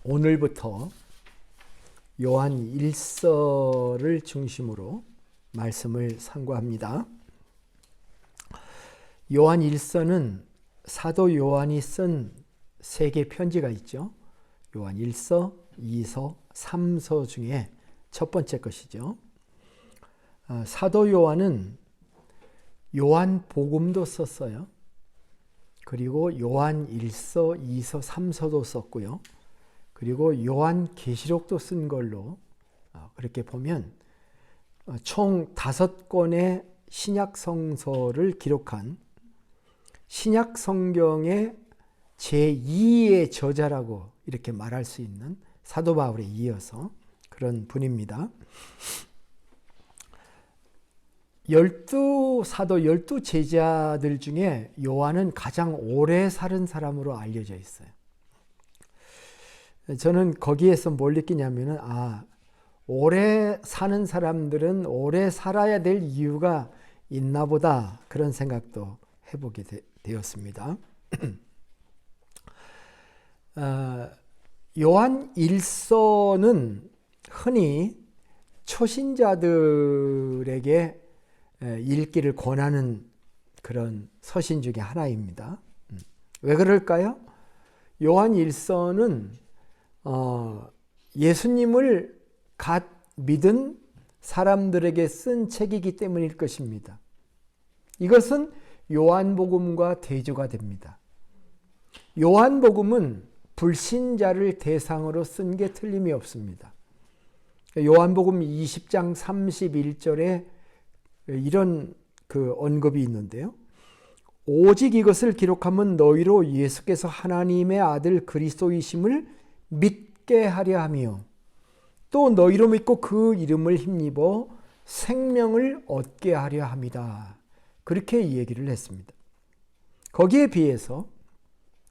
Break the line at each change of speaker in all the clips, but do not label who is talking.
오늘부터 요한 1서를 중심으로 말씀을 상고합니다. 요한 1서는 사도 요한이 쓴 세 개 편지가 있죠. 요한 1서, 2서, 3서 중에 첫 번째 것이죠. 사도 요한은 요한 복음도 썼어요. 그리고 요한 1서, 2서, 3서도 썼고요. 그리고 요한 계시록도 쓴 걸로 그렇게 보면 총 5권의 신약 성서를 기록한 신약 성경의 제2의 저자라고 이렇게 말할 수 있는 사도 바울에 이어서 그런 분입니다. 12사도 12제자들 중에 요한은 가장 오래 사는 사람으로 알려져 있어요. 저는 거기에서 뭘 느끼냐면은 오래 사는 사람들은 오래 살아야 될 이유가 있나 보다, 그런 생각도 해보게 되었습니다. 요한 1서는 흔히 초신자들에게 읽기를 권하는 그런 서신 중에 하나입니다. 왜 그럴까요? 요한 1서는 예수님을 갓 믿은 사람들에게 쓴 책이기 때문일 것입니다. 이것은 요한복음과 대조가 됩니다. 요한복음은 불신자를 대상으로 쓴 게 틀림이 없습니다. 요한복음 20장 31절에 이런 언급이 있는데요. 오직 이것을 기록하면 너희로 예수께서 하나님의 아들 그리스도이심을 믿게 하려 하며 또 너희로 믿고 그 이름을 힘입어 생명을 얻게 하려 함이다. 그렇게 얘기를 했습니다. 거기에 비해서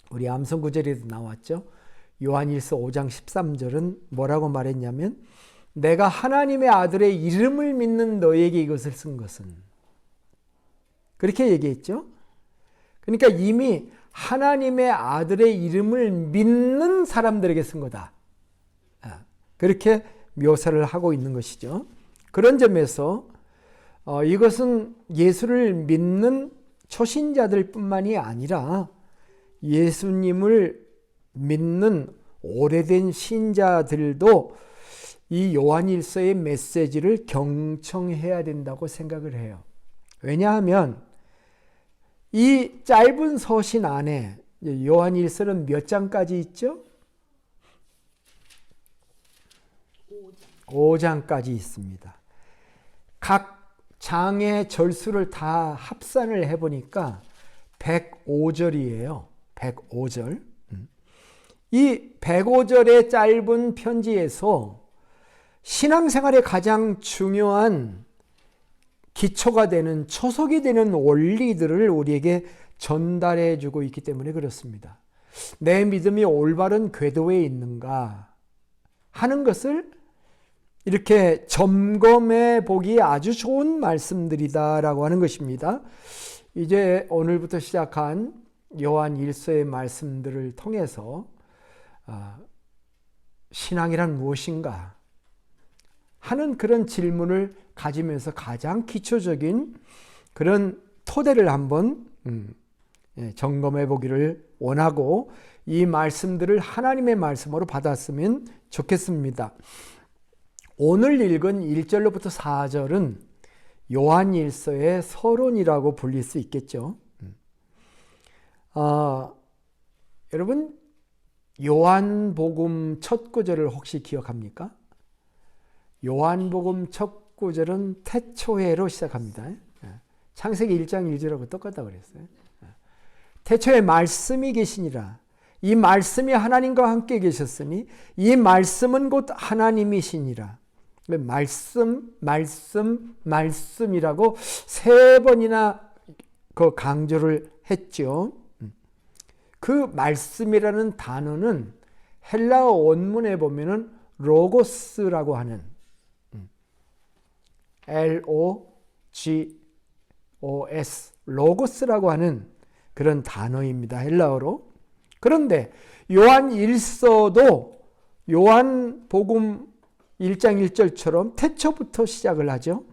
우리 암송 구절에도 나왔죠. 요한일서 5장 13절은 뭐라고 말했냐면 내가 하나님의 아들의 이름을 믿는 너에게 이것을 쓴 것은, 그렇게 얘기했죠. 그러니까 이미 하나님의 아들의 이름을 믿는 사람들에게 쓴 거다. 그렇게 묘사를 하고 있는 것이죠. 그런 점에서 이것은 예수를 믿는 초신자들 뿐만이 아니라 예수님을 믿는 오래된 신자들도 이 요한일서의 메시지를 경청해야 된다고 생각을 해요. 왜냐하면 이 짧은 서신 안에 요한일서는 몇 장까지 있죠? 5장까지 있습니다. 각 장의 절수를 다 합산을 해보니까 105절이에요. 105절. 이 105절의 짧은 편지에서 신앙생활의 가장 중요한 기초가 되는, 초석이 되는 원리들을 우리에게 전달해 주고 있기 때문에 그렇습니다. 내 믿음이 올바른 궤도에 있는가 하는 것을 이렇게 점검해 보기 아주 좋은 말씀들이다라고 하는 것입니다. 이제 오늘부터 시작한 요한 1서의 말씀들을 통해서 신앙이란 무엇인가 하는 그런 질문을 가지면서 가장 기초적인 그런 토대를 한번 점검해 보기를 원하고 이 말씀들을 하나님의 말씀으로 받았으면 좋겠습니다. 오늘 읽은 1절로부터 4절은 요한일서의 서론이라고 불릴 수 있겠죠. 여러분, 요한복음 첫 구절을 혹시 기억합니까? 요한복음 첫 구절은 태초에로 시작합니다. 창세기 1장 1절하고 똑같다고 그랬어요. 태초에 말씀이 계시니라. 이 말씀이 하나님과 함께 계셨으니 이 말씀은 곧 하나님이시니라. 말씀이라고 3번이나 강조를 했죠. 그 말씀이라는 단어는 헬라어 원문에 보면은 로고스라고 하는 L-O-G-O-S 로고스라고 하는 그런 단어입니다. 헬라어로. 그런데 요한 1서도 요한복음 1장 1절처럼 태초부터 시작을 하죠.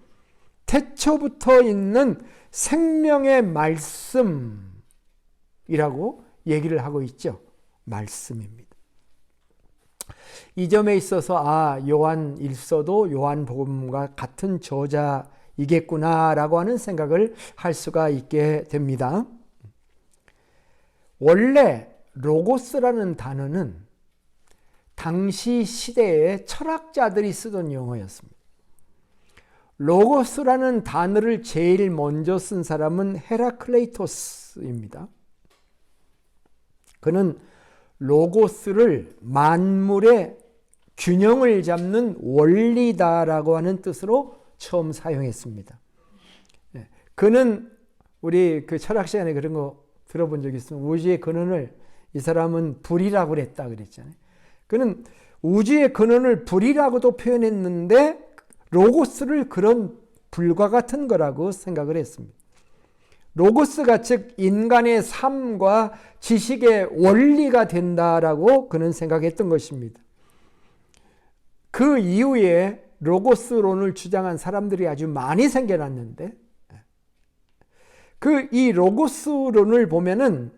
태초부터 있는 생명의 말씀이라고 얘기를 하고 있죠. 말씀입니다. 이 점에 있어서 요한 1서도 요한복음과 같은 저자이겠구나라고 하는 생각을 할 수가 있게 됩니다. 원래 로고스라는 단어는 당시 시대의 철학자들이 쓰던 용어였습니다. 로고스라는 단어를 제일 먼저 쓴 사람은 헤라클레이토스입니다. 그는 로고스를 만물의 균형을 잡는 원리다라고 하는 뜻으로 처음 사용했습니다. 그는 우리 그 철학 시간에 그런 거 들어본 적 있으면 우주의 근원을 이 사람은 불이라고 그랬다 그랬잖아요. 그는 우주의 근원을 불이라고도 표현했는데 로고스를 그런 불과 같은 거라고 생각을 했습니다. 로고스가 즉 인간의 삶과 지식의 원리가 된다라고 그는 생각했던 것입니다. 그 이후에 로고스론을 주장한 사람들이 아주 많이 생겨났는데 이 로고스론을 보면은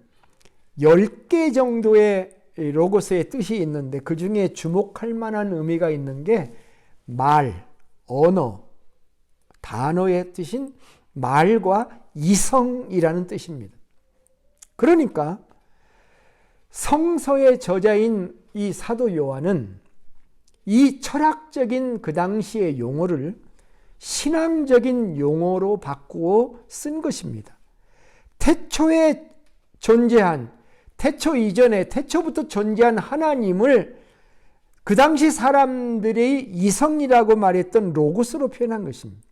10개 정도의 로고스의 뜻이 있는데 그 중에 주목할 만한 의미가 있는 게 말, 언어, 단어의 뜻인 말과 이성이라는 뜻입니다. 그러니까 성서의 저자인 이 사도 요한은 이 철학적인 그 당시의 용어를 신앙적인 용어로 바꾸어 쓴 것입니다. 태초에 존재한, 태초 이전에, 태초부터 존재한 하나님을 그 당시 사람들이 이성이라고 말했던 로고스로 표현한 것입니다.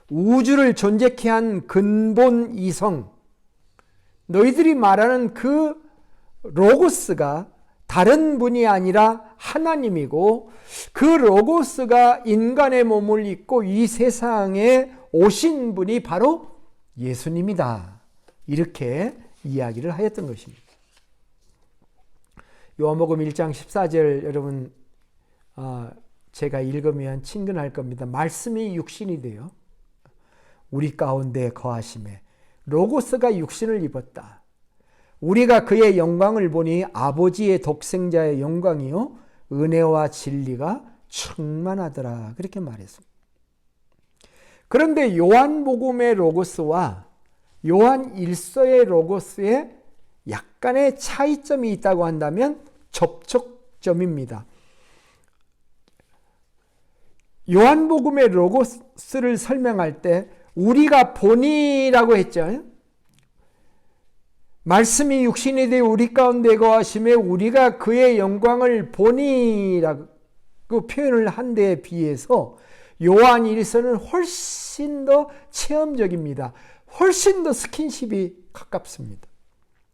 우주를 존재케 한 근본 이성, 너희들이 말하는 그 로고스가 다른 분이 아니라 하나님이고 그 로고스가 인간의 몸을 입고 이 세상에 오신 분이 바로 예수님이다. 이렇게 이야기를 하였던 것입니다. 요한복음 1장 14절 여러분 제가 읽으면 친근할 겁니다. 말씀이 육신이 되어 우리 가운데 거하심에 로고스가 육신을 입었다. 우리가 그의 영광을 보니 아버지의 독생자의 영광이요 은혜와 진리가 충만하더라. 그렇게 말했습니다. 그런데 요한복음의 로고스와 요한 1서의 로고스에 약간의 차이점이 있다고 한다면 접촉점입니다. 요한복음의 로고스를 설명할 때 우리가 보니라고 했죠. 말씀이 육신이 되어 우리 가운데 거하심에 우리가 그의 영광을 보니라고 표현을 한 데에 비해서 요한 1서는 훨씬 더 체험적입니다. 훨씬 더 스킨십이 가깝습니다.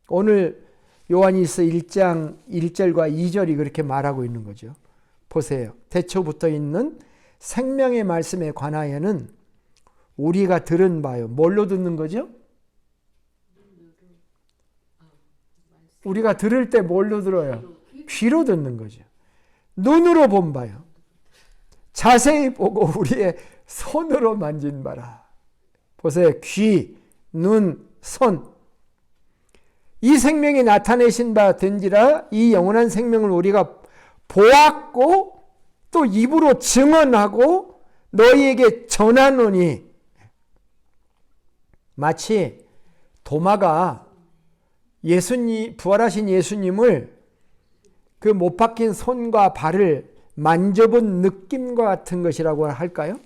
오늘 요한 1서 1장 1절과 2절이 그렇게 말하고 있는 거죠. 보세요. 태초부터 있는 생명의 말씀에 관하여는 우리가 들은 바요. 뭘로 듣는 거죠? 우리가 들을 때 뭘로 들어요? 귀로 듣는 거죠. 눈으로 본 바요. 자세히 보고 우리의 손으로 만진 바라. 보세요. 귀, 눈, 손. 이 생명이 나타내신 바 된지라 이 영원한 생명을 우리가 보았고 또 입으로 증언하고 너희에게 전하노니. 마치 도마가 부활하신 예수님을 그 못 박힌 손과 발을 만져본 느낌과 같은 것이라고 할까요?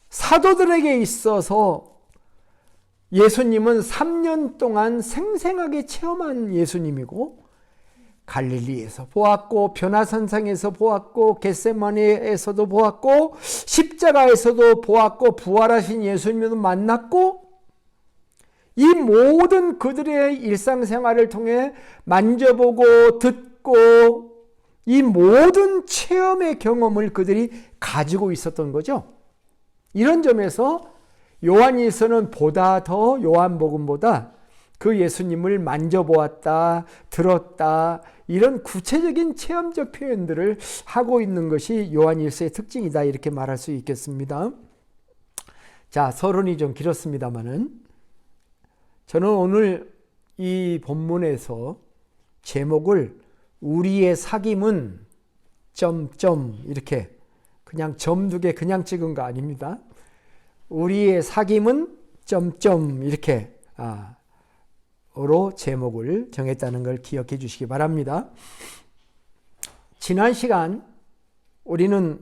사도들에게 있어서 예수님은 3년 동안 생생하게 체험한 예수님이고 갈릴리에서 보았고 변화산상에서 보았고 겟세마네에서도 보았고 십자가에서도 보았고 부활하신 예수님도 만났고 이 모든 그들의 일상생활을 통해 만져보고 듣고 이 모든 체험의 경험을 그들이 가지고 있었던 거죠. 이런 점에서 요한 1서는 보다 더 요한복음보다 그 예수님을 만져보았다, 들었다, 이런 구체적인 체험적 표현들을 하고 있는 것이 요한일서의 특징이다, 이렇게 말할 수 있겠습니다. 자, 서론이 좀 길었습니다만은 저는 오늘 이 본문에서 제목을 우리의 사귐은 점점 이렇게 그냥 점 2개 그냥 찍은 거 아닙니다. 우리의 사귐은 점점 이렇게 로 제목을 정했다는 걸 기억해 주시기 바랍니다. 지난 시간 우리는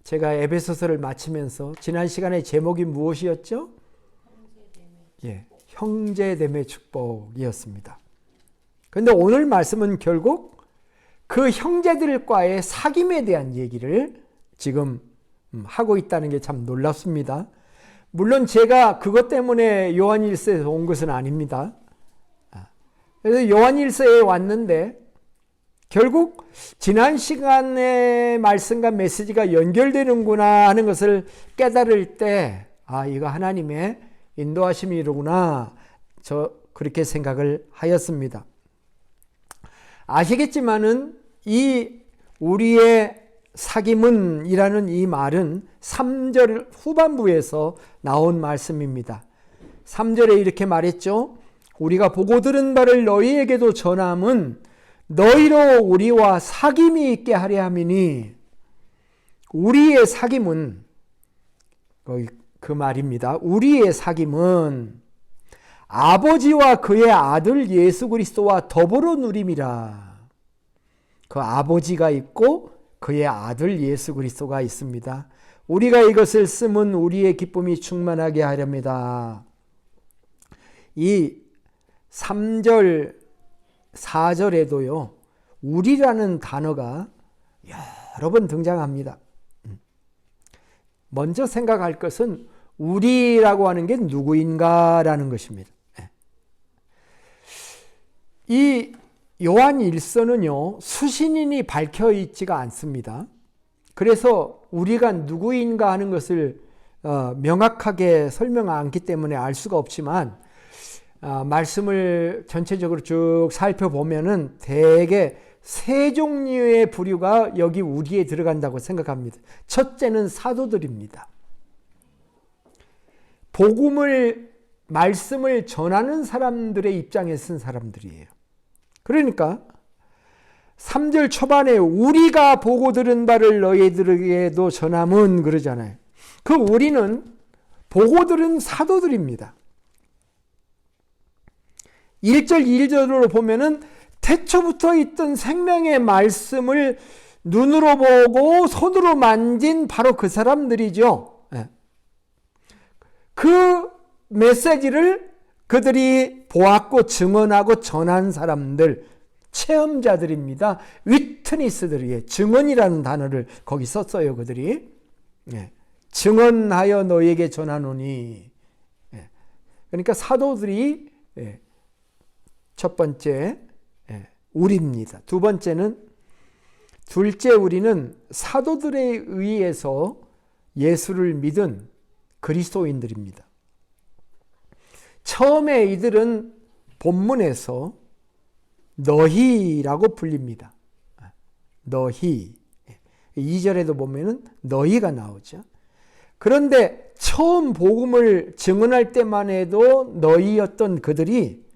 제가 에베소서를 마치면서 지난 시간의 제목이 무엇이었죠? 형제됨의 축복이었습니다. 그런데 오늘 말씀은 결국 그 형제들과의 사귐에 대한 얘기를 지금 하고 있다는 게 참 놀랍습니다. 물론 제가 그것 때문에 요한일서에서 온 것은 아닙니다. 그래서 요한일서에 왔는데 결국 지난 시간의 말씀과 메시지가 연결되는구나 하는 것을 깨달을 때 이거 하나님의 인도하심이로구나, 그렇게 생각을 하였습니다. 아시겠지만은 이 우리의 사귐은 이라는 이 말은 3절 후반부에서 나온 말씀입니다. 3절에 이렇게 말했죠. 우리가 보고 들은 바를 너희에게도 전함은 너희로 우리와 사귐이 있게 하려 함이니, 우리의 사귐은 그 말입니다. 우리의 사귐은 아버지와 그의 아들 예수 그리스도와 더불어 누림이라. 그 아버지가 있고 그의 아들 예수 그리스도가 있습니다. 우리가 이것을 쓰면 우리의 기쁨이 충만하게 하렵니다. 이 3절, 4절에도요, 우리라는 단어가 여러 번 등장합니다. 먼저 생각할 것은 우리라고 하는 게 누구인가라는 것입니다. 이 요한 1서는요, 수신인이 밝혀 있지가 않습니다. 그래서 우리가 누구인가 하는 것을 명확하게 설명 않기 때문에 알 수가 없지만, 말씀을 전체적으로 쭉 살펴보면은 대개 세 종류의 부류가 여기 우리에 들어간다고 생각합니다. 첫째는 사도들입니다. 말씀을 전하는 사람들의 입장에 쓴 사람들이에요. 그러니까 3절 초반에 우리가 보고 들은 바를 너희들에게도 전함은 그러잖아요. 그 우리는 보고 들은 사도들입니다. 1절, 2절로 보면은 태초부터 있던 생명의 말씀을 눈으로 보고 손으로 만진 바로 그 사람들이죠. 그 메시지를 그들이 보았고 증언하고 전한 사람들, 체험자들입니다. 위트니스들이에요. 증언이라는 단어를 거기 썼어요, 그들이. 증언하여 너에게 전하노니. 그러니까 사도들이 첫 번째 우리입니다. 둘째 우리는 사도들에 의해서 예수를 믿은 그리스도인들입니다. 처음에 이들은 본문에서 너희라고 불립니다. 너희. 2절에도 보면은 너희가 나오죠. 그런데 처음 복음을 증언할 때만 해도 너희였던 그들이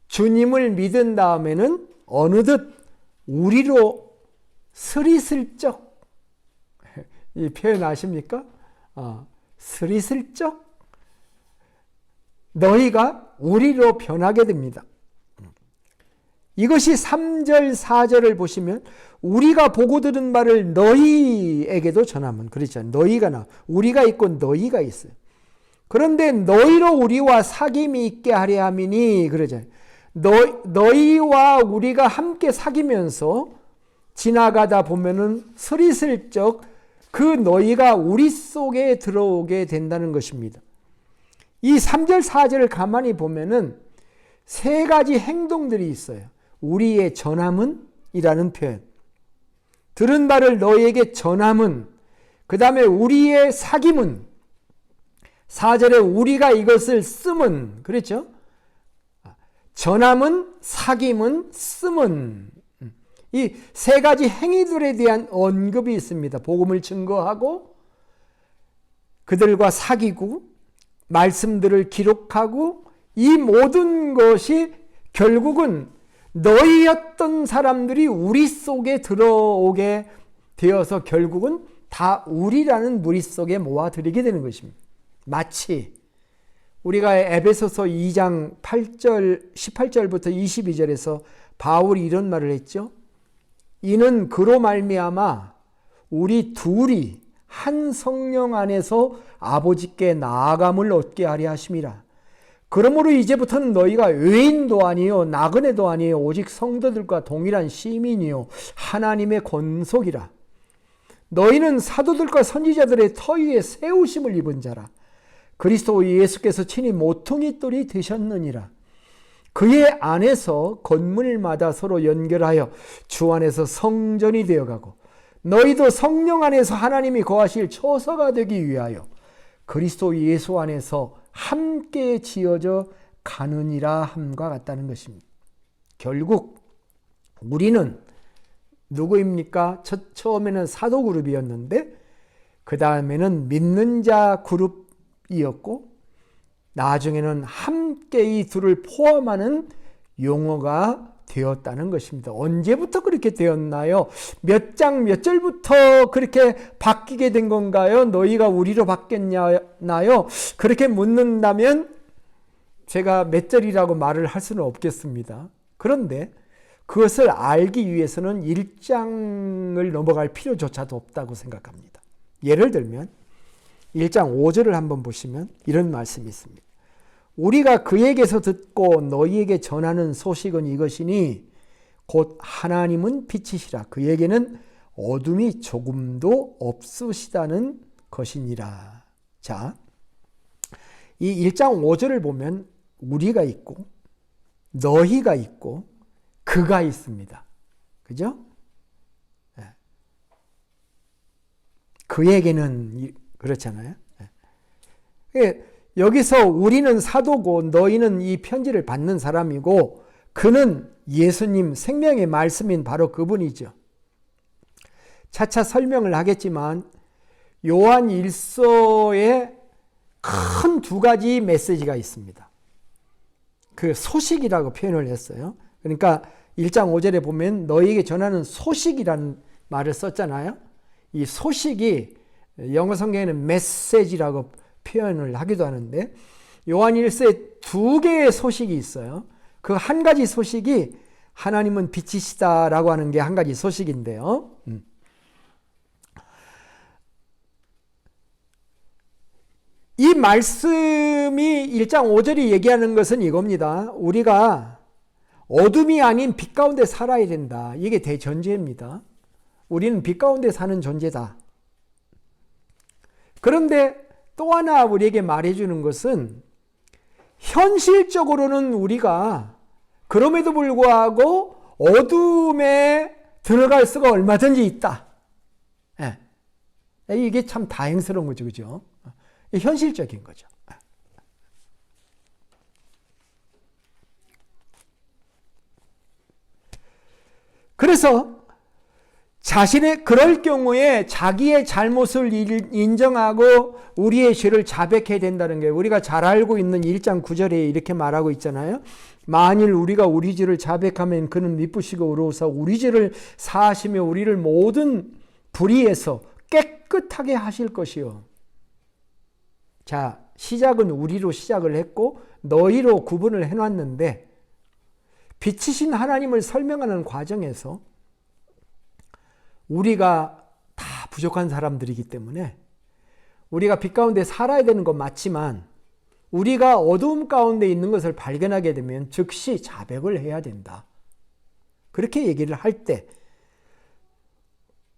주님을 믿은 다음에는 어느덧 우리로 스리슬쩍, 이 표현 아십니까? 스리슬쩍 너희가 우리로 변하게 됩니다. 이것이 3절, 4절을 보시면 우리가 보고 들은 바를 너희에게도 전하면, 그렇죠. 너희가 우리가 있고 너희가 있어요. 그런데 너희로 우리와 사귐이 있게 하려 함이니, 그러잖아요. 너희와 우리가 함께 사귀면서 지나가다 보면은 스리슬쩍 그 너희가 우리 속에 들어오게 된다는 것입니다. 이 3절, 4절을 가만히 보면은 세 가지 행동들이 있어요. 우리의 전함은 이라는 표현. 들은 바를 너희에게 전함은, 그 다음에 우리의 사귐은, 4절에 우리가 이것을 쓰면, 그렇죠? 전함은, 사귐은, 쓰면, 이 세 가지 행위들에 대한 언급이 있습니다. 복음을 증거하고, 그들과 사귀고, 말씀들을 기록하고, 이 모든 것이 결국은 너희였던 사람들이 우리 속에 들어오게 되어서 결국은 다 우리라는 무리 속에 모아들이게 되는 것입니다. 마치 우리가 에베소서 2장 18절부터 22절에서 바울이 이런 말을 했죠. 이는 그로 말미암아 우리 둘이 한 성령 안에서 아버지께 나아감을 얻게 하려 하심이라. 그러므로 이제부터는 너희가 외인도 아니요 나그네도 아니요 오직 성도들과 동일한 시민이요 하나님의 권속이라. 너희는 사도들과 선지자들의 터 위에 세우심을 입은 자라. 그리스도 예수께서 친히 모퉁이 돌이 되셨느니라. 그의 안에서 건물마다 서로 연결하여 주 안에서 성전이 되어가고 너희도 성령 안에서 하나님이 거하실 처소가 되기 위하여 그리스도 예수 안에서 함께 지어져 가느니라 함과 같다는 것입니다. 결국 우리는 누구입니까? 처음에는 사도 그룹이었는데 그 다음에는 믿는 자 그룹이었고 나중에는 함께 이 둘을 포함하는 용어가 되었다는 것입니다. 언제부터 그렇게 되었나요? 몇 장 몇 절부터 그렇게 바뀌게 된 건가요? 너희가 우리로 바뀌었나요? 그렇게 묻는다면 제가 몇 절이라고 말을 할 수는 없겠습니다. 그런데 그것을 알기 위해서는 1장을 넘어갈 필요조차도 없다고 생각합니다. 예를 들면 1장 5절을 한번 보시면 이런 말씀이 있습니다. 우리가 그에게서 듣고 너희에게 전하는 소식은 이것이니 곧 하나님은 빛이시라. 그에게는 어둠이 조금도 없으시다는 것이니라. 자, 이 1장 5절을 보면 우리가 있고 너희가 있고 그가 있습니다. 그죠? 그에게는 그렇잖아요. 여기서 우리는 사도고 너희는 이 편지를 받는 사람이고 그는 예수님 생명의 말씀인 바로 그분이죠. 차차 설명을 하겠지만 요한 1서에 큰 두 가지 메시지가 있습니다. 그 소식이라고 표현을 했어요. 그러니까 1장 5절에 보면 너희에게 전하는 소식이라는 말을 썼잖아요. 이 소식이 영어 성경에는 메시지라고 표현을 하기도 하는데 요한 1서에 두 개의 소식이 있어요. 그 한 가지 소식이 하나님은 빛이시다라고 하는 게 한 가지 소식인데요. 이 말씀이 1장 5절이 얘기하는 것은 이겁니다. 우리가 어둠이 아닌 빛 가운데 살아야 된다. 이게 대전제입니다. 우리는 빛 가운데 사는 존재다. 그런데 또 하나 우리에게 말해주는 것은 현실적으로는 우리가 그럼에도 불구하고 어둠에 들어갈 수가 얼마든지 있다. 이게 참 다행스러운 거죠. 그죠? 현실적인 거죠. 그래서 그럴 경우에 자기의 잘못을 인정하고 우리의 죄를 자백해야 된다는 게 우리가 잘 알고 있는 1장 9절에 이렇게 말하고 있잖아요. 만일 우리가 우리 죄를 자백하면 그는 미쁘시고 의로우사 우리 죄를 사하시며 우리를 모든 불의에서 깨끗하게 하실 것이요. 자, 시작은 우리로 시작을 했고 너희로 구분을 해놨는데 빛이신 하나님을 설명하는 과정에서 우리가 다 부족한 사람들이기 때문에 우리가 빛 가운데 살아야 되는 건 맞지만 우리가 어두움 가운데 있는 것을 발견하게 되면 즉시 자백을 해야 된다. 그렇게 얘기를 할 때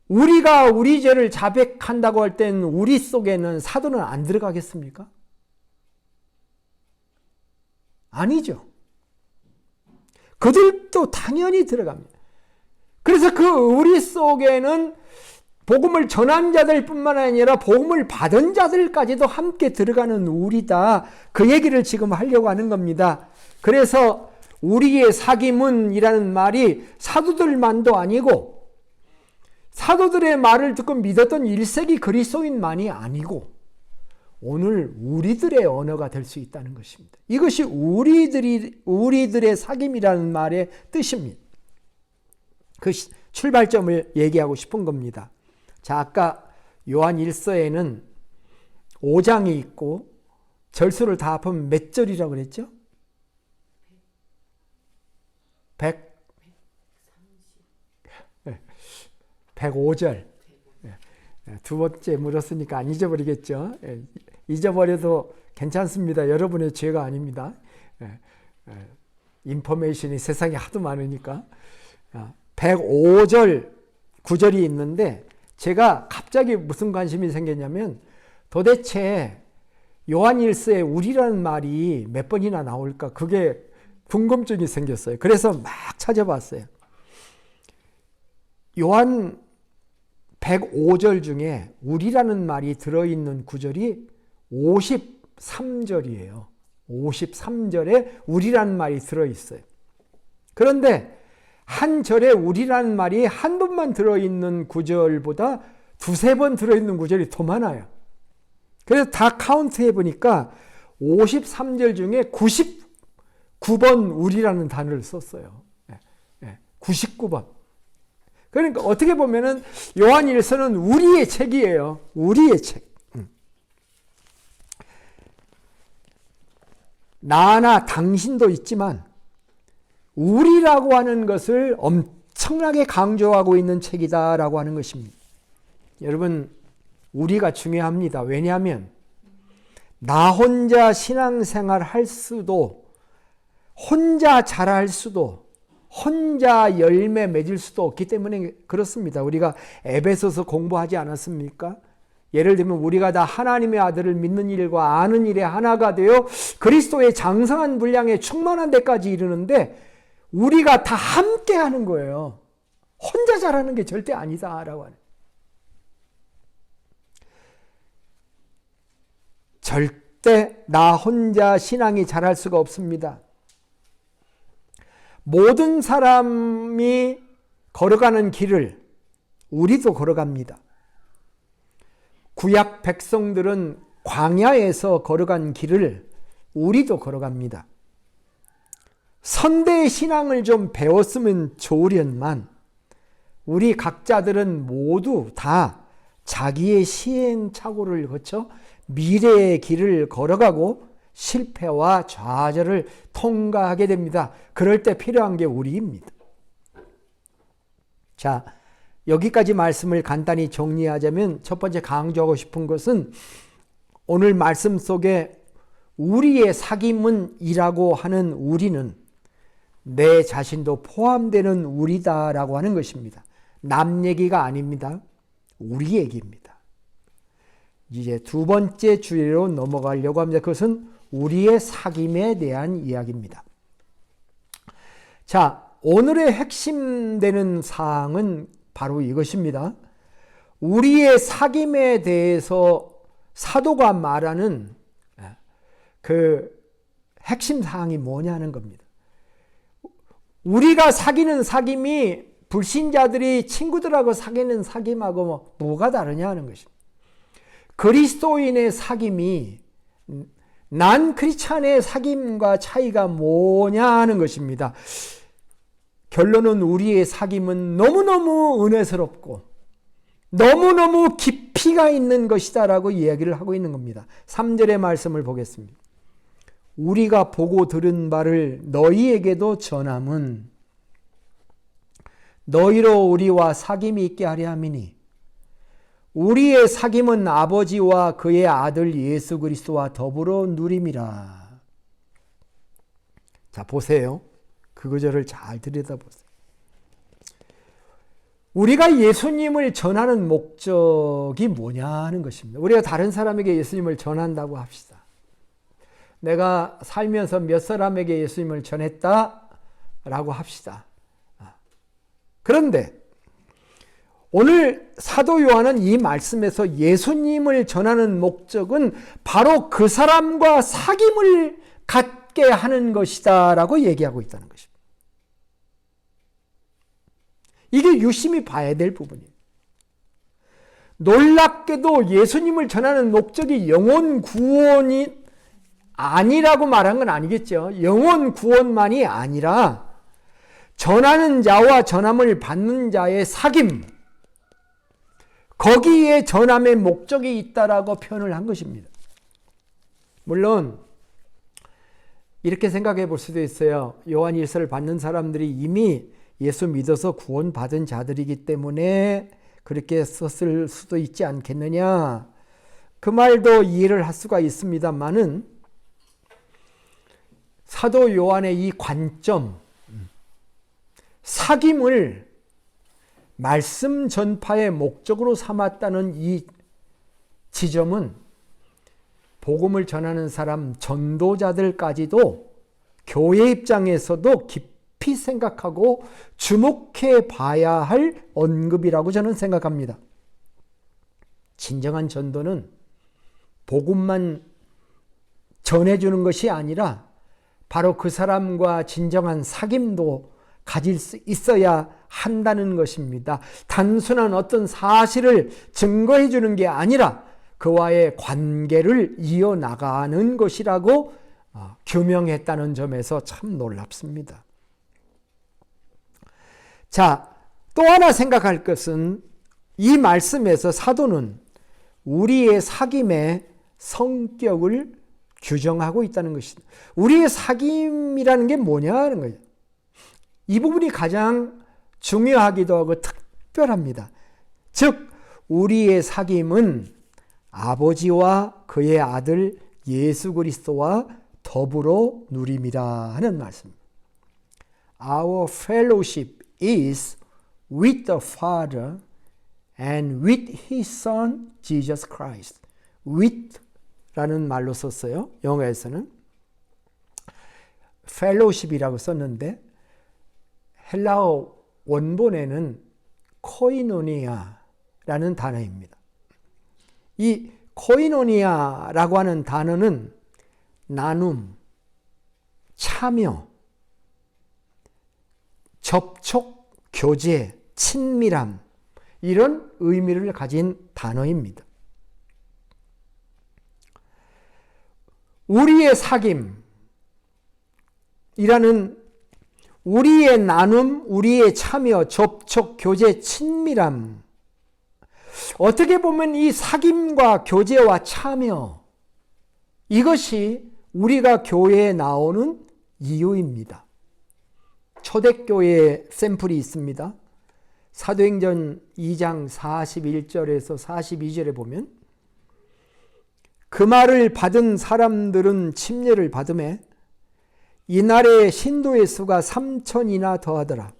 우리가 우리 죄를 자백한다고 할 땐 우리 속에는 사도는 안 들어가겠습니까? 아니죠. 그들도 당연히 들어갑니다. 그래서 그 우리 속에는 복음을 전한 자들뿐만 아니라 복음을 받은 자들까지도 함께 들어가는 우리다. 그 얘기를 지금 하려고 하는 겁니다. 그래서 우리의 사귐은이라는 말이 사도들만도 아니고 사도들의 말을 듣고 믿었던 1세기 그리스도인만이 아니고 오늘 우리들의 언어가 될 수 있다는 것입니다. 이것이 우리들의 사귐이라는 말의 뜻입니다. 그 출발점을 얘기하고 싶은 겁니다. 자, 아까 요한 1서에는 5장이 있고 절수를 다 합하면 몇 절이라고 그랬죠? 105절. 두 번째 물었으니까 안 잊어버리겠죠. 잊어버려도 괜찮습니다. 여러분의 죄가 아닙니다. 인포메이션이 세상에 하도 많으니까. 105절 9절이 있는데 제가 갑자기 무슨 관심이 생겼냐면 도대체 요한 1서에 우리라는 말이 몇 번이나 나올까 그게 궁금증이 생겼어요. 그래서 막 찾아봤어요. 요한 105절 중에 우리라는 말이 들어있는 구절이 53절이에요. 53절에 우리라는 말이 들어있어요. 그런데 한 절에 우리라는 말이 한 번만 들어있는 구절보다 두세 번 들어있는 구절이 더 많아요. 그래서 다 카운트 해보니까 53절 중에 99번 우리라는 단어를 썼어요. 99번. 그러니까 어떻게 보면은 요한 1서는 우리의 책이에요. 우리의 책. 나나 당신도 있지만 우리라고 하는 것을 엄청나게 강조하고 있는 책이다라고 하는 것입니다. 여러분, 우리가 중요합니다. 왜냐하면 나 혼자 신앙생활 할 수도 혼자 잘할 수도 혼자 열매 맺을 수도 없기 때문에 그렇습니다. 우리가 에베소서 공부하지 않았습니까? 예를 들면 우리가 다 하나님의 아들을 믿는 일과 아는 일에 하나가 되어 그리스도의 장성한 분량에 충만한 데까지 이르는데 우리가 다 함께 하는 거예요. 혼자 잘하는 게 절대 아니다라고 하는. 절대 나 혼자 신앙이 잘할 수가 없습니다. 모든 사람이 걸어가는 길을 우리도 걸어갑니다. 구약 백성들은 광야에서 걸어간 길을 우리도 걸어갑니다. 선대의 신앙을 좀 배웠으면 좋으련만 우리 각자들은 모두 다 자기의 시행착오를 거쳐 미래의 길을 걸어가고 실패와 좌절을 통과하게 됩니다. 그럴 때 필요한 게 우리입니다. 자, 여기까지 말씀을 간단히 정리하자면 첫 번째 강조하고 싶은 것은 오늘 말씀 속에 우리의 사귐은이라고 하는 우리는 내 자신도 포함되는 우리다라고 하는 것입니다. 남 얘기가 아닙니다. 우리 얘기입니다. 이제 두 번째 주제로 넘어가려고 합니다. 그것은 우리의 사귐에 대한 이야기입니다. 자, 오늘의 핵심되는 사항은 바로 이것입니다. 우리의 사귐에 대해서 사도가 말하는 그 핵심 사항이 뭐냐는 겁니다. 우리가 사귀는 사귐이 불신자들이 친구들하고 사귀는 사귐하고 뭐가 다르냐 하는 것입니다. 그리스도인의 사귐이 난 크리스찬의 사귐과 차이가 뭐냐 하는 것입니다. 결론은 우리의 사귐은 너무너무 은혜스럽고 너무너무 깊이가 있는 것이다라고 이야기를 하고 있는 겁니다. 3절의 말씀을 보겠습니다. 우리가 보고 들은 바를 너희에게도 전함은 너희로 우리와 사귐이 있게 하려 함이니 우리의 사귐은 아버지와 그의 아들 예수 그리스도와 더불어 누림이라. 자, 보세요. 그 구절을 잘 들여다보세요. 우리가 예수님을 전하는 목적이 뭐냐 하는 것입니다. 우리가 다른 사람에게 예수님을 전한다고 합시다. 내가 살면서 몇 사람에게 예수님을 전했다라고 합시다. 그런데 오늘 사도 요한은 이 말씀에서 예수님을 전하는 목적은 바로 그 사람과 사귐을 갖게 하는 것이다 라고 얘기하고 있다는 것입니다. 이게 유심히 봐야 될 부분이에요. 놀랍게도 예수님을 전하는 목적이 영혼 구원이 아니라고 말한 건 아니겠죠. 영혼 구원만이 아니라 전하는 자와 전함을 받는 자의 사귐, 거기에 전함의 목적이 있다라고 표현을 한 것입니다. 물론 이렇게 생각해 볼 수도 있어요. 요한 일서를 받는 사람들이 이미 예수 믿어서 구원받은 자들이기 때문에 그렇게 썼을 수도 있지 않겠느냐. 그 말도 이해를 할 수가 있습니다만은 사도 요한의 이 관점, 사귐을 말씀 전파의 목적으로 삼았다는 이 지점은 복음을 전하는 사람, 전도자들까지도 교회 입장에서도 깊이 생각하고 주목해 봐야 할 언급이라고 저는 생각합니다. 진정한 전도는 복음만 전해주는 것이 아니라 바로 그 사람과 진정한 사귐도 가질 수 있어야 한다는 것입니다. 단순한 어떤 사실을 증거해 주는 게 아니라 그와의 관계를 이어나가는 것이라고 규명했다는 점에서 참 놀랍습니다. 자, 또 하나 생각할 것은 이 말씀에서 사도는 우리의 사귐의 성격을 규정하고 있다는 것입니다. 우리의 사귐이라는 게 뭐냐 하는 거예요. 이 부분이 가장 중요하기도 하고 특별합니다. 즉 우리의 사귐은 아버지와 그의 아들 예수 그리스도와 더불어 누림이라 하는 말씀입니다. Our fellowship is with the Father and with His Son Jesus Christ. with 라는 말로 썼어요. 영어에서는 fellowship이라고 썼는데 헬라어 원본에는 코이노니아라는 단어입니다. 이 코이노니아라고 하는 단어는 나눔, 참여, 접촉, 교제, 친밀함 이런 의미를 가진 단어입니다. 우리의 사귐이라는 우리의 나눔, 우리의 참여, 접촉, 교제, 친밀함. 어떻게 보면 이 사귐과 교제와 참여, 이것이 우리가 교회에 나오는 이유입니다. 초대교회의 샘플이 있습니다. 사도행전 2장 41절에서 42절에 보면 그 말을 받은 사람들은 침례를 받음에 이날의 신도의 수가 3,000이나 더하더라.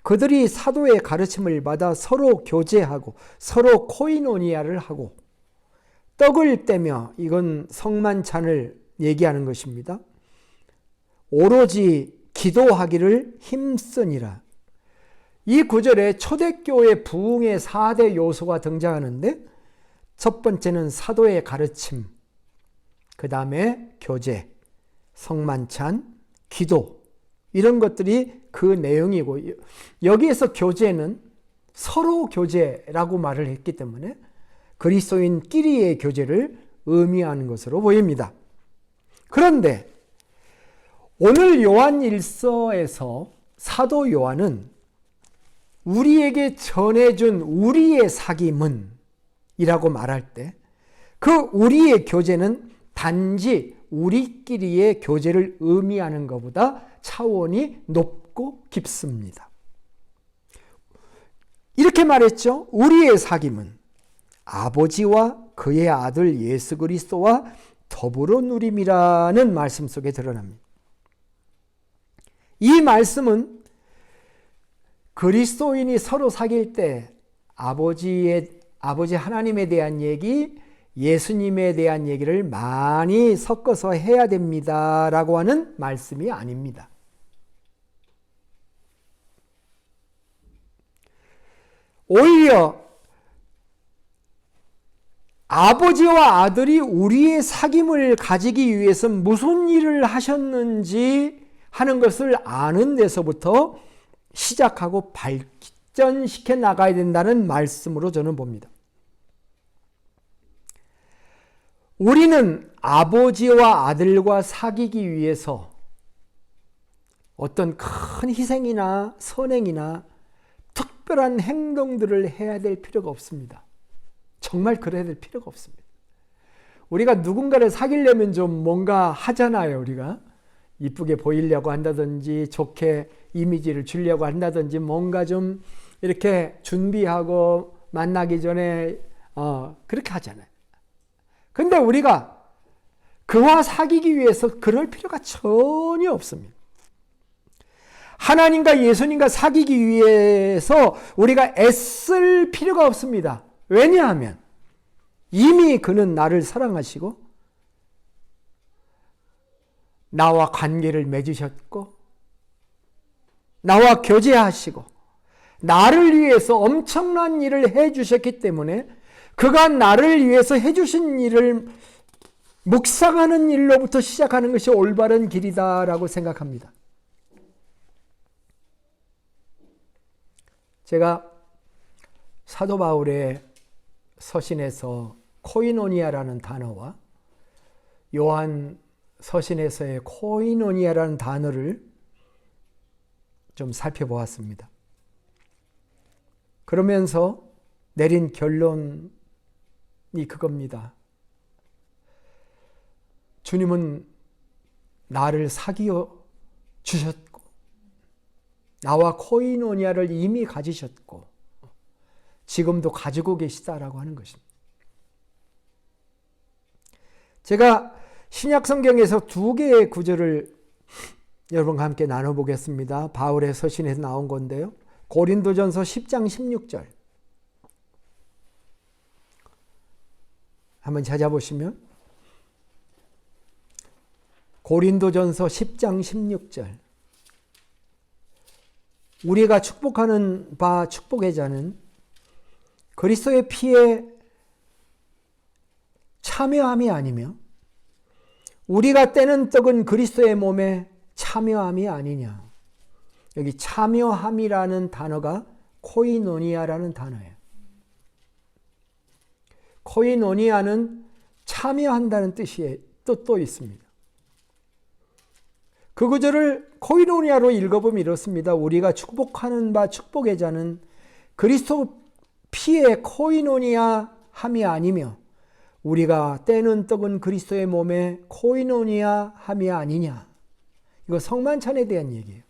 그들이 사도의 가르침을 받아 서로 교제하고 서로 코이노니아를 하고 떡을 떼며, 이건 성만찬을 얘기하는 것입니다. 오로지 기도하기를 힘쓰니라. 이 구절에 초대교회 부흥의 4대 요소가 등장하는데 첫 번째는 사도의 가르침, 그 다음에 교제, 성만찬, 기도, 이런 것들이 그 내용이고, 여기에서 교제는 서로 교제라고 말을 했기 때문에 그리스도인끼리의 교제를 의미하는 것으로 보입니다. 그런데 오늘 요한 1서에서 사도 요한은 우리에게 전해준 우리의 사귐은 이라고 말할 때 그 우리의 교제는 단지 우리끼리의 교제를 의미하는 것보다 차원이 높고 깊습니다. 이렇게 말했죠. 우리의 사귐은 아버지와 그의 아들 예수 그리스도와 더불어 누림이라는 말씀 속에 드러납니다. 이 말씀은 그리스도인이 서로 사귈 때 아버지 하나님에 대한 얘기, 예수님에 대한 얘기를 많이 섞어서 해야 됩니다라고 하는 말씀이 아닙니다. 오히려 아버지와 아들이 우리의 사귐을 가지기 위해서 무슨 일을 하셨는지 하는 것을 아는 데서부터 시작하고 발전시켜 나가야 된다는 말씀으로 저는 봅니다. 우리는 아버지와 아들과 사귀기 위해서 어떤 큰 희생이나 선행이나 특별한 행동들을 해야 될 필요가 없습니다. 정말 그래야 될 필요가 없습니다. 우리가 누군가를 사귀려면 좀 뭔가 하잖아요. 우리가 이쁘게 보이려고 한다든지 좋게 이미지를 주려고 한다든지 뭔가 좀 이렇게 준비하고 만나기 전에 그렇게 하잖아요. 근데 우리가 그와 사귀기 위해서 그럴 필요가 전혀 없습니다. 하나님과 예수님과 사귀기 위해서 우리가 애쓸 필요가 없습니다. 왜냐하면 이미 그는 나를 사랑하시고 나와 관계를 맺으셨고 나와 교제하시고 나를 위해서 엄청난 일을 해주셨기 때문에 그가 나를 위해서 해주신 일을 묵상하는 일로부터 시작하는 것이 올바른 길이다라고 생각합니다. 제가 사도 바울의 서신에서 코이노니아라는 단어와 요한 서신에서의 코이노니아라는 단어를 좀 살펴보았습니다. 그러면서 내린 결론이 그겁니다. 주님은 나를 사귀어 주셨고 나와 코이노니아를 이미 가지셨고 지금도 가지고 계시다라고 하는 것입니다. 제가 신약 성경에서 두 개의 구절을 여러분과 함께 나눠보겠습니다. 바울의 서신에서 나온 건데요. 고린도전서 10장 16절 한번 찾아보시면 고린도전서 10장 16절 우리가 축복하는 바 축복의 자는 그리스도의 피에 참여함이 아니며 우리가 떼는 떡은 그리스도의 몸에 참여함이 아니냐. 여기 참여함이라는 단어가 코이노니아라는 단어예요. 코이노니아는 참여한다는 뜻이 또 있습니다. 그 구절을 코이노니아로 읽어보면 이렇습니다. 우리가 축복하는 바 축복의 자는 그리스도 피에 코이노니아 함이 아니며 우리가 떼는 떡은 그리스도의 몸에 코이노니아 함이 아니냐. 이거 성만찬에 대한 얘기예요.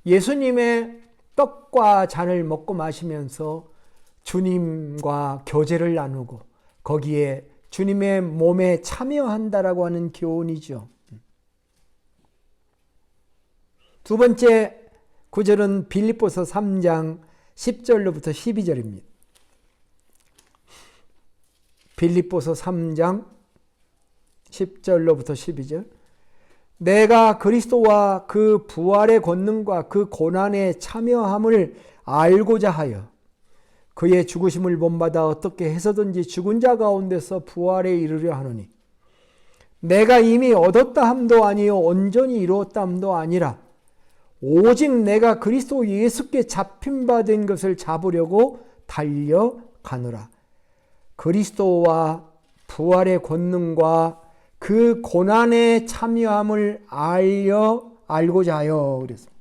예수님의 떡과 잔을 먹고 마시면서 주님과 교제를 나누고 거기에 주님의 몸에 참여한다라고 하는 교훈이죠. 두 번째 구절은 빌립보서 3장 10절로부터 12절입니다. 빌립보서 3장 10절로부터 12절 내가 그리스도와 그 부활의 권능과 그 고난에 참여함을 알고자 하여 그의 죽으심을 본받아 어떻게 해서든지 죽은 자 가운데서 부활에 이르려 하노니 내가 이미 얻었다 함도 아니요 온전히 이루었다 함도 아니라 오직 내가 그리스도 예수께 잡힌 바 된 것을 잡으려고 달려가노라. 그리스도와 부활의 권능과 그 고난에 참여함을 알고자 하여 그랬습니다.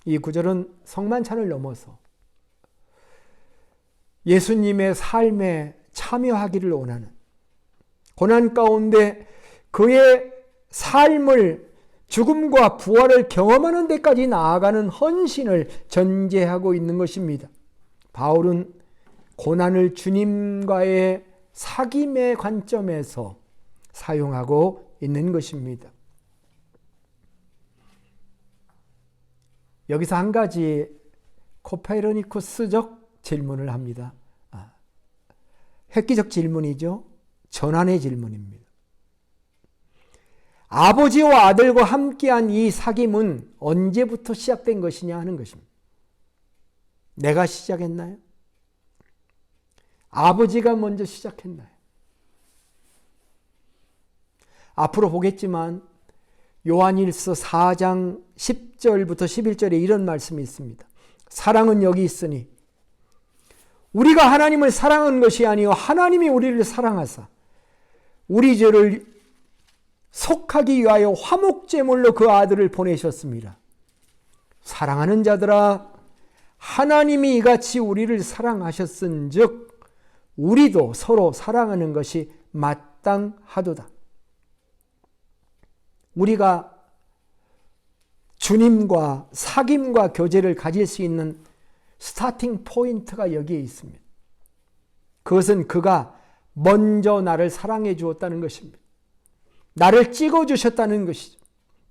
이 구절은 성만찬을 넘어서 예수님의 삶에 참여하기를 원하는 고난 가운데 그의 삶을 죽음과 부활을 경험하는 데까지 나아가는 헌신을 전제하고 있는 것입니다. 바울은 고난을 주님과의 사귐의 관점에서 사용하고 있는 것입니다. 여기서 한 가지 코페르니쿠스적 질문을 합니다. 획기적 질문이죠. 전환의 질문입니다. 아버지와 아들과 함께한 이 사귐은 언제부터 시작된 것이냐 하는 것입니다. 내가 시작했나요? 아버지가 먼저 시작했나요? 앞으로 보겠지만 요한일서 4장 10절부터 11절에 이런 말씀이 있습니다. 사랑은 여기 있으니 우리가 하나님을 사랑한 것이 아니요 하나님이 우리를 사랑하사 우리 죄를 속하기 위하여 화목제물로 그 아들을 보내셨습니다. 사랑하는 자들아 하나님이 이같이 우리를 사랑하셨은즉 우리도 서로 사랑하는 것이 마땅하도다. 우리가 주님과 사귐과 교제를 가질 수 있는 스타팅 포인트가 여기에 있습니다. 그것은 그가 먼저 나를 사랑해 주었다는 것입니다. 나를 찍어주셨다는 것이죠.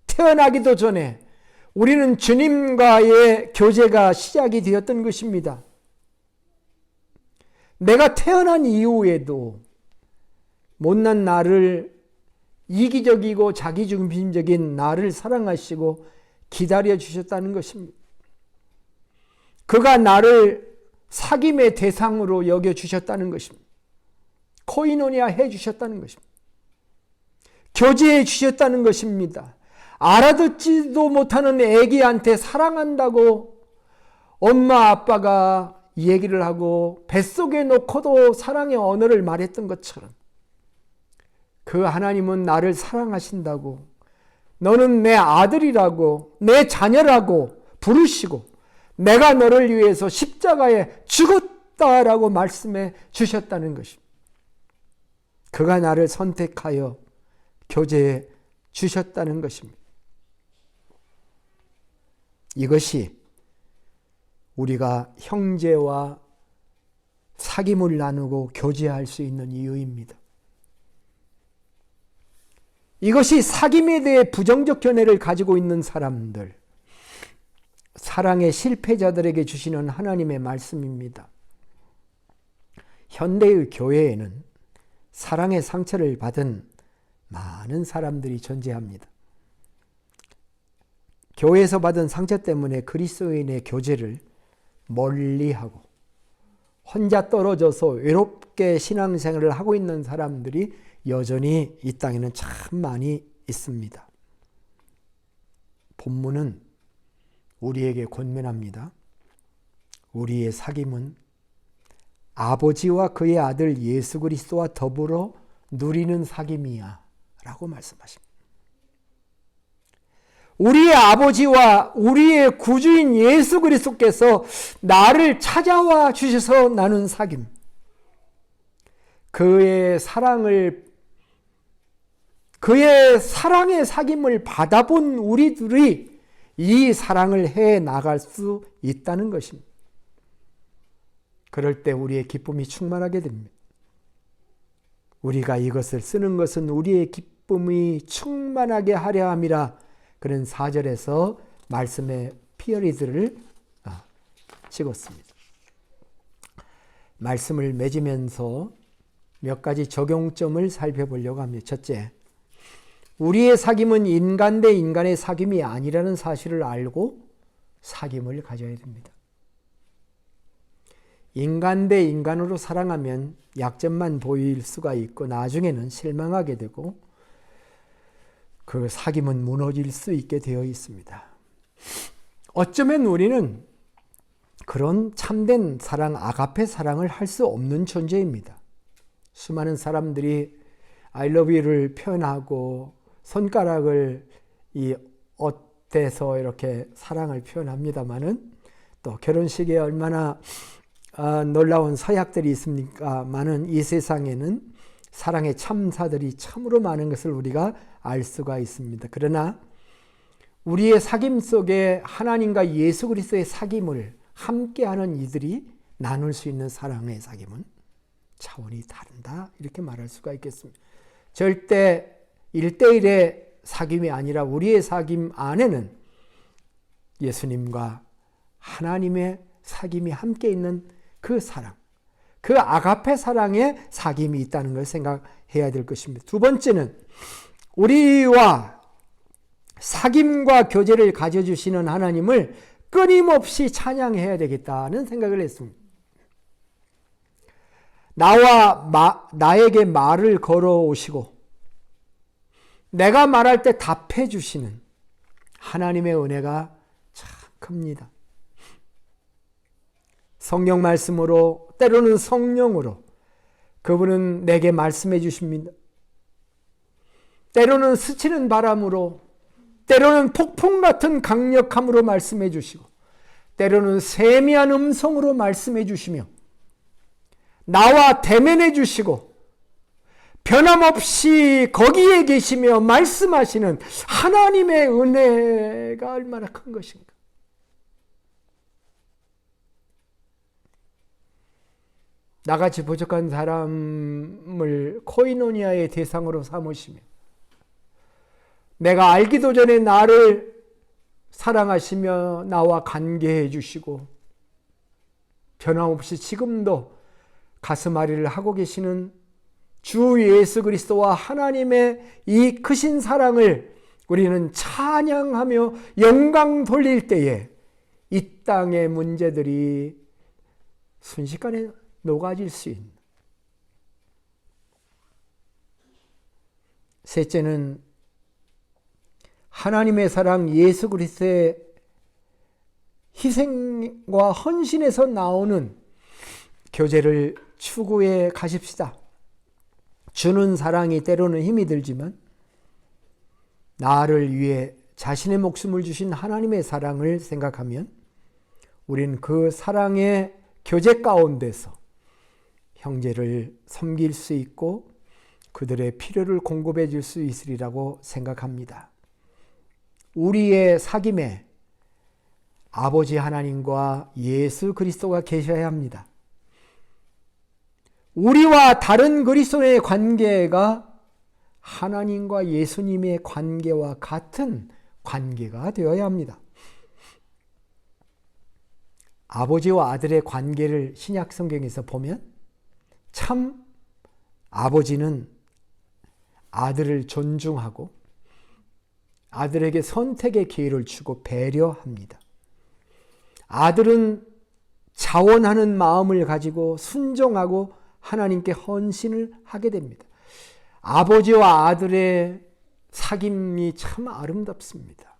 태어나기도 전에 우리는 주님과의 교제가 시작이 되었던 것입니다. 내가 태어난 이후에도 못난 나를 이기적이고 자기중심적인 나를 사랑하시고 기다려 주셨다는 것입니다. 그가 나를 사귐의 대상으로 여겨 주셨다는 것입니다. 코이노니아 해 주셨다는 것입니다. 교제해 주셨다는 것입니다. 알아듣지도 못하는 애기한테 사랑한다고 엄마 아빠가 얘기를 하고 뱃속에 놓고도 사랑의 언어를 말했던 것처럼 그 하나님은 나를 사랑하신다고 너는 내 아들이라고 내 자녀라고 부르시고 내가 너를 위해서 십자가에 죽었다라고 말씀해 주셨다는 것입니다. 그가 나를 선택하여 교제해 주셨다는 것입니다. 이것이 우리가 형제와 사귐을 나누고 교제할 수 있는 이유입니다. 이것이 사귐에 대해 부정적 견해를 가지고 있는 사람들, 사랑의 실패자들에게 주시는 하나님의 말씀입니다. 현대의 교회에는 사랑의 상처를 받은 많은 사람들이 존재합니다. 교회에서 받은 상처 때문에 그리스도인의 교제를 멀리하고 혼자 떨어져서 외롭게 신앙생활을 하고 있는 사람들이 여전히 이 땅에는 참 많이 있습니다. 본문은 우리에게 권면합니다. 우리의 사귐은 아버지와 그의 아들 예수 그리스도와 더불어 누리는 사귐이야 라고 말씀하십니다. 우리의 아버지와 우리의 구주인 예수 그리스도께서 나를 찾아와 주셔서 나눈 사귐, 그의 사랑의 사귐을 받아본 우리들이 이 사랑을 해 나갈 수 있다는 것입니다. 그럴 때 우리의 기쁨이 충만하게 됩니다. 우리가 이것을 쓰는 것은 우리의 기쁨이 충만하게 하려 함이라. 그런 4절에서 말씀의 피어리드를 찍었습니다. 말씀을 맺으면서 몇 가지 적용점을 살펴보려고 합니다. 첫째, 우리의 사귐은 인간 대 인간의 사귐이 아니라는 사실을 알고 사귐을 가져야 됩니다. 인간 대 인간으로 사랑하면 약점만 보일 수가 있고 나중에는 실망하게 되고 그 사귐은 무너질 수 있게 되어 있습니다. 어쩌면 우리는 그런 참된 사랑, 아가페 사랑을 할 수 없는 존재입니다. 수많은 사람들이 I love you를 표현하고 손가락을 이 옷에서 이렇게 사랑을 표현합니다만은 또 결혼식에 얼마나 놀라운 서약들이 있습니까만은 이 세상에는 사랑의 참사들이 참으로 많은 것을 우리가 알 수가 있습니다. 그러나 우리의 사귐 속에 하나님과 예수 그리스도의 사귐을 함께하는 이들이 나눌 수 있는 사랑의 사귐은 차원이 다른다 이렇게 말할 수가 있겠습니다. 절대 1대1의 사귐이 아니라 우리의 사귐 안에는 예수님과 하나님의 사귐이 함께 있는 그 사랑, 그 아가페 사랑의 사귐이 있다는 걸 생각해야 될 것입니다. 두 번째는 우리와 사귐과 교제를 가져주시는 하나님을 끊임없이 찬양해야 되겠다는 생각을 했습니다. 나에게 말을 걸어오시고 내가 말할 때 답해 주시는 하나님의 은혜가 참 큽니다. 성령 말씀으로, 때로는 성령으로 그분은 내게 말씀해 주십니다. 때로는 스치는 바람으로, 때로는 폭풍 같은 강력함으로 말씀해 주시고, 때로는 세미한 음성으로 말씀해 주시며 나와 대면해 주시고 변함없이 거기에 계시며 말씀하시는 하나님의 은혜가 얼마나 큰 것인가. 나같이 부족한 사람을 코이노니아의 대상으로 삼으시며 내가 알기도 전에 나를 사랑하시며 나와 관계해 주시고 변함없이 지금도 가슴앓이를 하고 계시는 주 예수 그리스도와 하나님의 이 크신 사랑을 우리는 찬양하며 영광 돌릴 때에 이 땅의 문제들이 순식간에 녹아질 수 있는. 셋째는 하나님의 사랑 예수 그리스도의 희생과 헌신에서 나오는 교제를 추구해 가십시다. 주는 사랑이 때로는 힘이 들지만 나를 위해 자신의 목숨을 주신 하나님의 사랑을 생각하면 우리는 그 사랑의 교제 가운데서 형제를 섬길 수 있고 그들의 필요를 공급해 줄 수 있으리라고 생각합니다. 우리의 사귐에 아버지 하나님과 예수 그리스도가 계셔야 합니다. 우리와 다른 그리스도의 관계가 하나님과 예수님의 관계와 같은 관계가 되어야 합니다. 아버지와 아들의 관계를 신약 성경에서 보면 참 아버지는 아들을 존중하고 아들에게 선택의 기회를 주고 배려합니다. 아들은 자원하는 마음을 가지고 순종하고 하나님께 헌신을 하게 됩니다. 아버지와 아들의 사귐이 참 아름답습니다.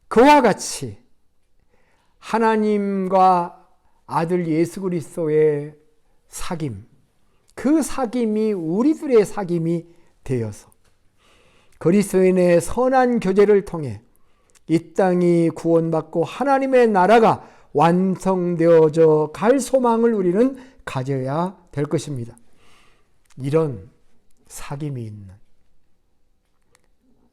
그와 같이 하나님과 아들 예수 그리스도의 사귐, 그 사귐이 우리들의 사귐이 되어서 그리스도인의 선한 교제를 통해 이 땅이 구원받고 하나님의 나라가 완성되어져 갈 소망을 우리는 가져야 될 것입니다. 이런 사귐이 있는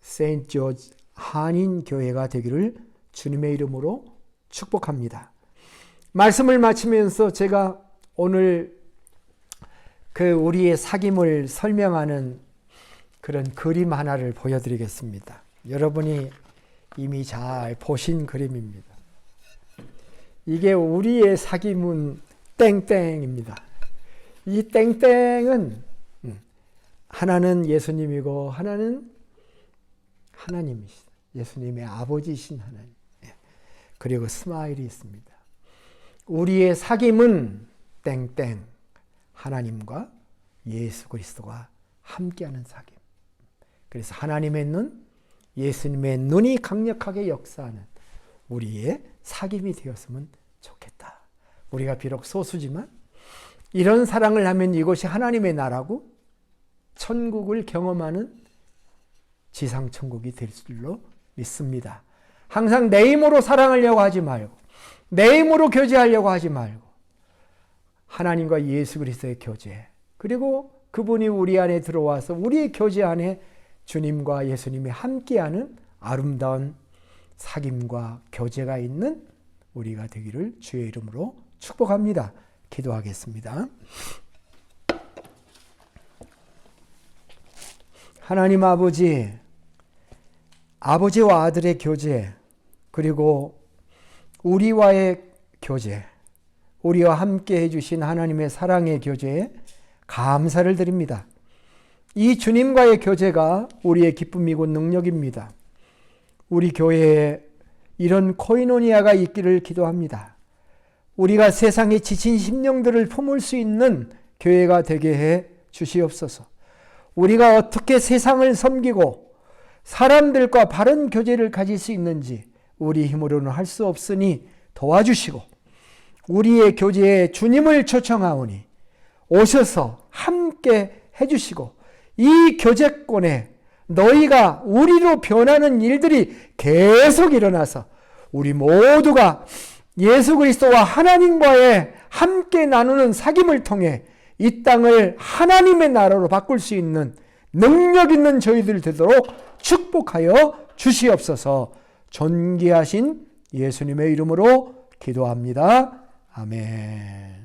세인트 조지 한인교회가 되기를 주님의 이름으로 축복합니다. 말씀을 마치면서 제가 오늘 우리의 사귐을 설명하는 그런 그림 하나를 보여드리겠습니다. 여러분이 이미 잘 보신 그림입니다. 이게 우리의 사귐은 땡땡입니다. 이 땡땡은 하나는 예수님이고 하나는 하나님이시다. 예수님의 아버지이신 하나님. 그리고 스마일이 있습니다. 우리의 사귐은 땡땡 하나님과 예수 그리스도가 함께하는 사귐. 그래서 하나님의 눈, 예수님의 눈이 강력하게 역사하는 우리의 사귐이 되었으면 좋겠다. 우리가 비록 소수지만 이런 사랑을 하면 이곳이 하나님의 나라고 천국을 경험하는 지상천국이 될 줄로 믿습니다. 항상 내 힘으로 사랑하려고 하지 말고 내 힘으로 교제하려고 하지 말고 하나님과 예수 그리스도의 교제, 그리고 그분이 우리 안에 들어와서 우리의 교제 안에 주님과 예수님이 함께하는 아름다운 사귐과 교제가 있는 우리가 되기를 주의 이름으로 축복합니다. 기도하겠습니다. 하나님 아버지와 아들의 교제, 그리고 우리와의 교제, 우리와 함께 해주신 하나님의 사랑의 교제에 감사를 드립니다. 이 주님과의 교제가 우리의 기쁨이고 능력입니다. 우리 교회에 이런 코이노니아가 있기를 기도합니다. 우리가 세상에 지친 심령들을 품을 수 있는 교회가 되게 해 주시옵소서. 우리가 어떻게 세상을 섬기고 사람들과 바른 교제를 가질 수 있는지 우리 힘으로는 할 수 없으니 도와주시고, 우리의 교제에 주님을 초청하오니 오셔서 함께 해주시고, 이 교제권에 너희가 우리로 변하는 일들이 계속 일어나서 우리 모두가 예수 그리스도와 하나님과의 함께 나누는 사귐을 통해 이 땅을 하나님의 나라로 바꿀 수 있는 능력 있는 저희들 되도록 축복하여 주시옵소서. 존귀하신 예수님의 이름으로 기도합니다. 아멘.